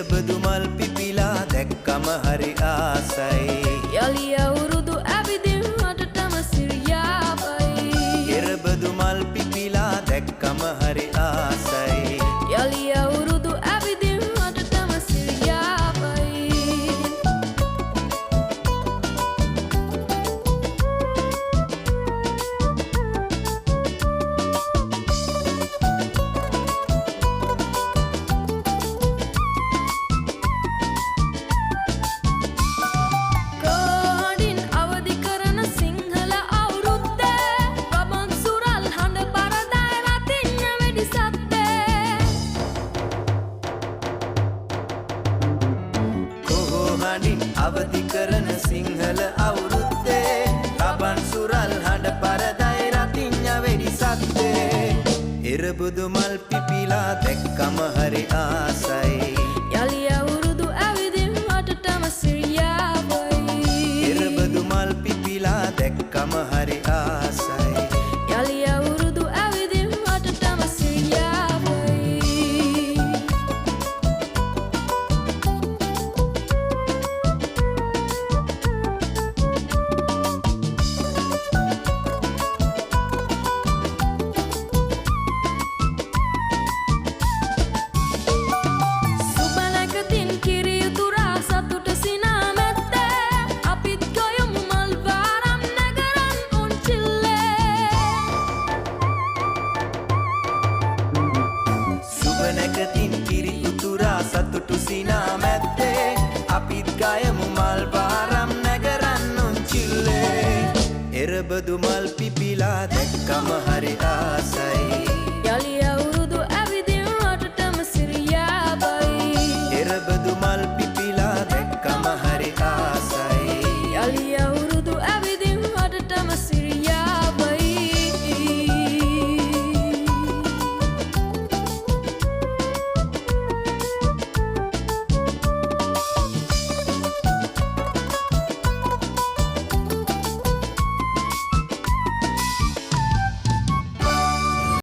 එරබදු මල් පිපිලා දැක්කම හරි ආසයි. යලි අවුරුදු ඇවිදින්නටම සිරියාවයි. එරබදු මල් පිපිලා දැක්කම හරි ආසයි. යලි අවුරුදු ඇවිදින්නටම සිරියාවයි. අවදි කරන සිංහල අවුරුද්දේ රබන් සුරල් හඬ පරදයි රතිඤ්ඤ වෙඩි සද්දේ. එරබදු මල් පිපිලා දැක්කම හරි ආසයි. යලි අවුරුදු ඇවිදින්නටම සිරියාවයි. එරබදු මල් පිපිලා දැක්කම හරි ආසයි. යලි අවුරුදු ඇවිදින්නටම සිරියාවයි. නැකතින් කිරි උතුරා සතුටු සිනා මැත්තේ අපිත් ගයමු මල් පාරම් නැගරන් උන්චිල්ලේ. එරබදු මල් පිපිලා දැක්කම හරි ආසයි. යලි අවුරුදු